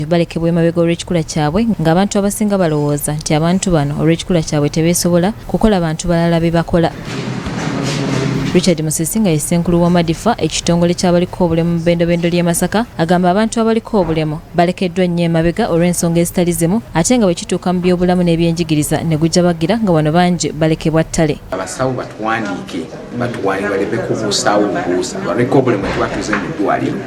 balekebwa emabega olw'ekikula kyabwe ng'abantu abasinga balowooza nti abantu bano olw'ekikula kyabwe tebeesobola kukola bantu balala be bakola. Richard Musisi nga ye ssenkulu wa MADIPHA ekitongole ky'abaliko obulemu bendo ly'e Masaka agamba abantu abaliko obulemu balekeddwa nnyo emabega olw'ensonga ezitali zimu ate nga bwe kituuka mu by'obulamu n'ebyenjigiriza ne gujja bagira nga wano bangi balekebwa ttale. Abasawo batuwandiike baleme kubuusaawo buusa baliko obulemu tebatuuze mu ddwaliro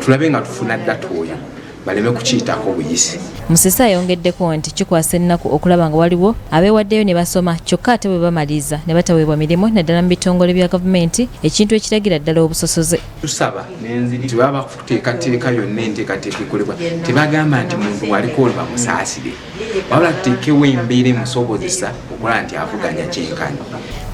tulabe nga tufuna ddata oyo baleme kukiyitako buyisi. Musisi ayongeddeko nti kikwasa ennaku okulaba nga waliwo abeewaddeyo ne basoma kyokka ate bwe bamaliriza ne bataweebwa mirimu naddala mu bitongole bya gavumenti ekintu ekiragira ddala obusosoze. Tusaba nti baba bakuteekateeka yonna enteekateeka ekolebwa tebagamba nti muntu bw'aliko olwo bamusaasire wabula tuteekewo embeera emusobozesa okulaba nti avuganya kyenkana.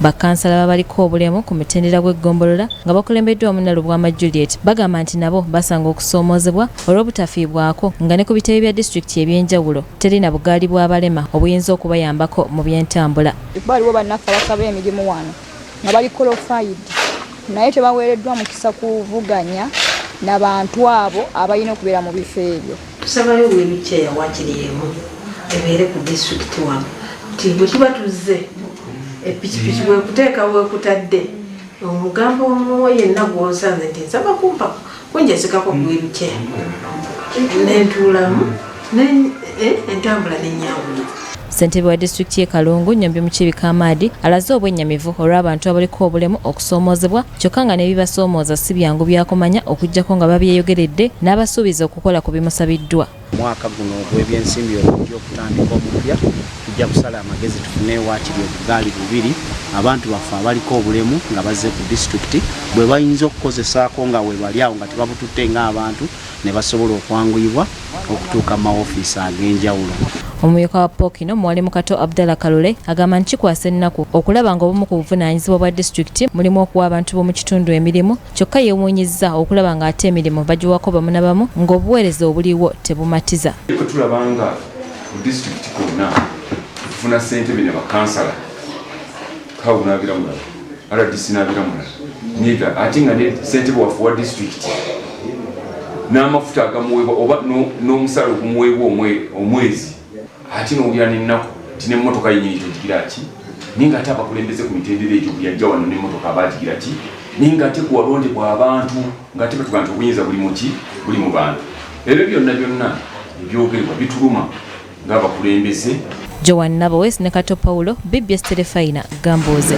Bakansala babaliko obulemu ku mutendera gw'eggombolola nga bakulembeddwa Munnalubwama Juliet bagamba nti nabo basanga okusoomoozebwa olw'obutafiibwako nga ne ku bitebe bya disitulikiti ebyenjawulo terina bugaali bw'abalema obuyinza okubayambako mu by'entambula. Baliwo bannaffe abasaba emirimu wano nga bali qualified naye tebaweereddwa mukisa kuvuganya n'abantu abo abalina okubeera mu bifo ebyo. Tusabayo wheelchair wakiri emu ebeere ku disitulikiti wano nti bwe tuba tuzze epikipiki bwekuteeka weekutadde omugambo omuwo yenna gw'osanze nti nsaba kumpa kunjazikako wheelchair nentuulamu entambula n'enyanguye. Ssentebe wa disitulikiti y'e Kalungu Nyombi Mukiibi Kamad alaze obwennyamivu olw'abantu abaliko obulemu okusoomoozebwa kyokka nga ne bibasoomooza si byangu byakumanya okuggyako nga babyeyogeredde n'abasuubiza okukola ku bimusabiddwa. Mwaka guno ogw'ebyensimbi okujja okutandika omupya tujja kusala amagezi tufune waakiri obugaali bubiri abantu baffe abaliko obulemu nga bazze ku disitulikiti bwe bayinza okukozesaako nga we bali awo nga tebabututte ng'abantu ne basobola okwanguyibwa okutuuka mu woofiisi ag'enjawulo. Omumyuka wa Pookino Muwalimu Kato Abudala agamba nti kikwasa ennaku okulaba nga obumu ku buvunaanyizibwa bwa disitulikiti mulimu okuwa abantu b'omu kitundu emirimu kyokka yeewuunyizza okulaba nga ate emirimu bagiwako bamu na bamu ng'obuweereza obuliwo tebumatiza. Tulaba nga mu disitulikiti konna tufuna ssentebe ne bakansala kawu n'abira mulala RDC n'abira mulala niga ate nga ne ssentebe waffe wa disitulikiti n'amafuta agamuweebwa oba n'omusala ogumuweebwa omwezi ati n'owulira n'ennaku ti n'emmotoka yennyini togigira ki ninga ate abakulembeze ku mitendera egyo buyajja wano n'emmotoka abaagigira ki ninga ate ku walondebwa abantu ng'ate batuga nti obuyinza buli mu ki buli mu bantu ebyo byonna ebyogerebwa bituluma ng'abakulembeze. Nabo ne Kato Paulo, BBS Telefina, Gamboze.